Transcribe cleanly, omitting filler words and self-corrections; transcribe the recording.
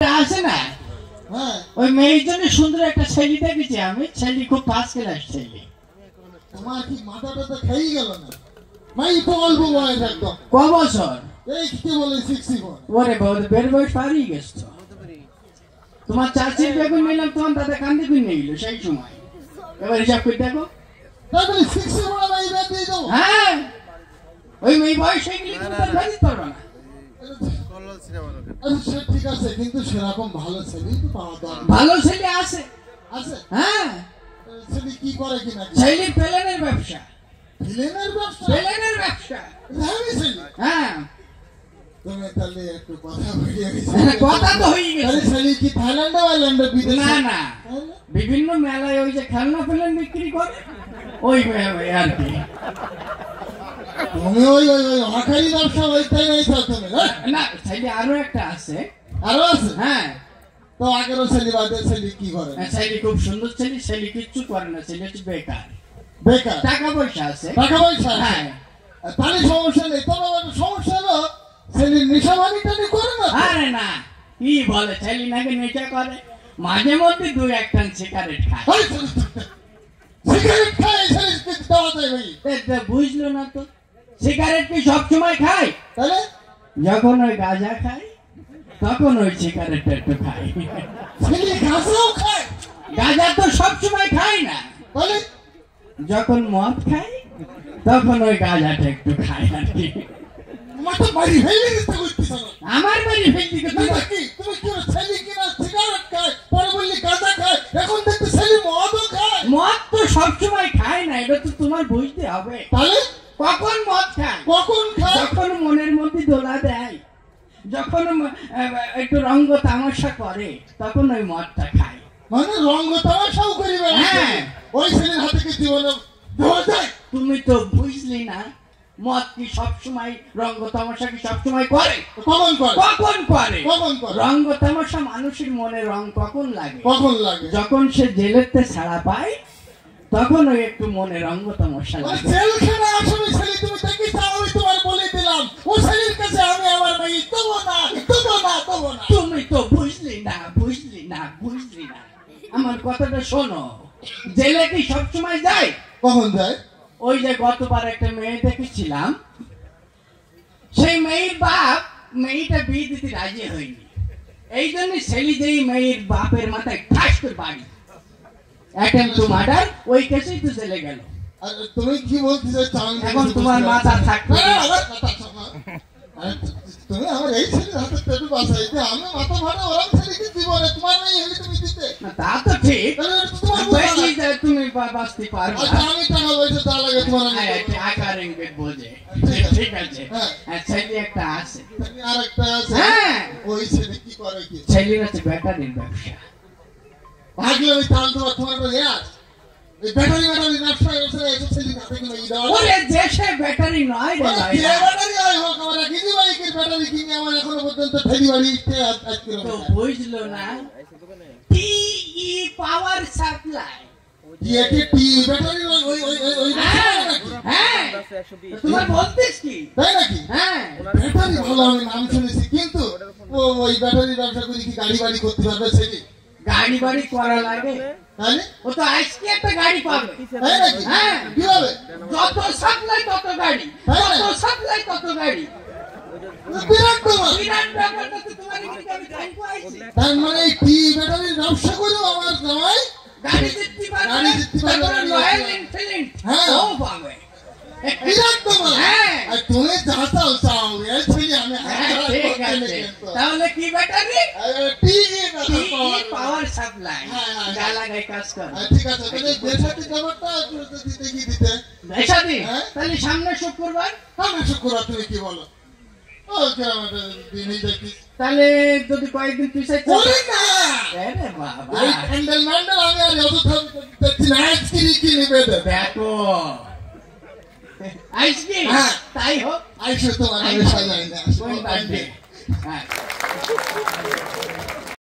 মেয়েটা আছে না, ওই মেয়ের জন্য সুন্দর একটা ছেলে দেখেছি আমি। ছেলে খুব ফার্স্ট ক্লাস ছেলে। তোমার কি মাথাটা তো খেয়ে গেল না? মাই তো অল্প বয়স একদম। ক বছর? এই কি বলে 64। ওরে বাবা, বের বয়স পারিয়ে গেছ। তোমার চাচির বেগুন নিলাম, তোমার দাদা কান্দে কিনে নিয়ে গেল সেই সময়। এবার হিসাব করে দেখো। তাহলে 61 মাই বাদ দিয়ে দাও। হ্যাঁ, ওই মেয়ে বয়স হয়ে গেলে তুমি তার বাড়িতে পারবে না। আচ্ছা ঠিক আছে, কিন্তু সেরকম ভালো ছেলে তো পাওয়া দরকার। ভালো ছেলে আছে আছে? হ্যাঁ। ছেলে কি করে কিনা? ছেলে প্লেনের ব্যবসা। প্লেনের ব্যবসা? প্লেনের ব্যবসা। আমি ছেলে? হ্যাঁ। তুমি তাহলে একটু কথা বলিয়ে গেছি। কথা তো হয়ে গেছে। ছেলে কি থাইল্যান্ডে আইল্যান্ডে বিদেশে? না না, বিভিন্ন মেলায় ওই যে খেলনা প্লেন বিক্রি করে ওই আর কি। তুমি ওই ওই ওই হকারি ব্যবসা ওইটাই নাই তো তুমি? না, ছেলে আরো একটা আছে। আরো আছে? হ্যাঁ। তো আগেরও ছেলে বাদে ছেলে কি করে? ছেলে খুব সুন্দর ছেলে। ছেলে কিচ্ছু করে না, ছেলে হচ্ছে বেকার। বেকার? টাকা পয়সা আছে। টাকা পয়সা? হ্যাঁ। তাহলে সমস্যা নেই। তবে সমস্যা হলো ছেলে নেশাবানি টানি করে না? আরে না, কি বলে, ছেলে নাকি নেশা করে, মাঝে মধ্যে 2-1 টান সিগারেট খায়। সিগারেট খায় ছেলে দেওয়া যায় ভাই? বুঝলো না তো, সিগারেট কি সবসময় খায়? তাহলে যখন ওই গাঁজা খায় তখন ওই সিগারেট একটু খায়। ছেলে গাঁজাও খায়? গাঁজা তো সবসময় খায় না। তাহলে যখন মদ খায় তখন ওই গাঁজাটা একটু খায় আর কি। মাথা বাড়ি ফেলে দিতে করতেছ না? আমার বাড়ি ফেলতে তুমি কি ছেলে কিনা সিগারেট খায়, পরে বললি গাঁজা খায়, এখন দেখতে ছেলে মদও খায়? মদ তো সবসময় খায় না, এটা তো তোমার বুঝতে হবে। তাহলে কখন মদ খায়? কখন খায়? যখন মনের মধ্যে দোলা দেয়, যখন একটু রঙ্গ তামাশা করে তখন ওই মদটা খায়। মানে রঙ্গ তামাশাও করিবে? হ্যাঁ। ওই ছেলের হাতে কি জীবনে দেওয়া যায়? তুমি তো বুঝলি না, মদ কি সবসময়, রঙ্গ তামাশা কি সবসময় করে? কখন করে? কখন করে? কখন করে? রঙ্গ তামাশা মানুষের মনে রং কখন লাগে? কখন লাগে? যখন সে জেলেতে ছাড়া পায় তখন ওই একটু মনে রঙ্গ তামাশা লাগে। জেলখানা আসলে ছেলে তুমি দেখি চাও, আমি তোমার বলে দিলাম ও ছেলের কাছে আমি আমার মেয়ে দেবো না, দেবো না, দেবো না। তুমি তো বুঝলি না, বুঝলি না, বুঝলি না। আমার কথাটা শোনো, জেলে কি সবসময় যায়? কখন যায়? ওই যে গতবার একটা মেয়ে দেখেছিলাম, সেই মেয়ের বাপ মেয়েটা বিয়ে দিতে রাজি হয়নি, এই জন্য ছেলে যেই মেয়ের বাপের মাথায় ঠাস করে বাড়ি, অ্যাটেম্প টু মার্ডার, ওই কেসেই তো জেলে গেল। আর তুমি কি বলতে চাও? এখন তোমার মাথা থাকবে তুমি আমার এই ছেলের হাতে পেটু বাঁচাইতে, আমি মাথা ভাড়া ওরম ছেলেকে জীবনে তোমার মেয়ে হলে তুমি দিতে? তা তো ঠিক, তুমি বাঁচতে পারবে। আমি টাকা পয়সা তা লাগে তোমার? আকার ইঙ্গিত বোঝে, ঠিক আছে। ছেলে একটা আছে, আর একটা আছে। হ্যাঁ। ওই ছেলে কি করে? কি ছেলের হচ্ছে ব্যাটারির ব্যবসা। ভাগলে আমি তাল দেওয়া তোমার ব্যাটারি ব্যাটারি ব্যবসা এসে ছেলে হাতে কিনে দেওয়া? ওরে দেশে ব্যাটারি নয় রে ভাই, ব্যাটারি হয় হোক, আমার কিনি বাইকের ব্যাটারি কিনে আমার এখনো পর্যন্ত ফেরি বাড়ি তো বুঝলো না। টিই পাওয়ার সাপ্লাই, তোমার বলতেছ কি? তাই নাকি? হ্যাঁ, ব্যাটারি ভালো আমি নাম শুনেছি, কিন্তু ওই ব্যাটারি ব্যবসা করে কি গাড়ি বাড়ি করতে পারবে ছেলে? গাড়ি বাড়ি করা লাগে, তাহলে ও তো আজকে একটা গাড়ি পাবে। তাই নাকি? হ্যাঁ, কিভাবে? যত সাপ্লাই তত গাড়ি, যত সাপ্লাই তত গাড়ি। বিরাট ব্যাপার। বিরাট ব্যাপারটা তো তোমার এদিকে আমি জানতে পাইছি। তার মানে কি ব্যাটারির ব্যবসা করেও আমার জামাই গাড়ি জিততে পারবে, গাড়ি জিততে পারবে, তারপরে রয়্যাল এনফিল্ড হ্যাঁ ও পাবে। বিরাট ব্যাপার। হ্যাঁ। আর তুমি যা চাও চাও, এই ছেলে আমি ঠিক আছে, তাহলে কি ব্যাটারি? পাওয়ার সাপ্লাই, গালাগায় কাজ করে। ঠিক আছে, তাহলে দেশাতি খবরটা দিতে কি দিতে? দেশাতি? তাহলে সামনে শুক্রবার। সামনে শুক্রবার তুমি কি বলো? ও গ্রামে দিনই দেখি। তাহলে যদি কয়েকদিন পিছাই ওরে না, আরে বাবা, এই হ্যান্ডেল ম্যান্ডেল আমি আর যত দেখছি না, আইসক্রিম কি নিবে? দেখো আইসক্রিম, তাই হোক, আইসো তোমার সাজাই না। হ্যাঁ।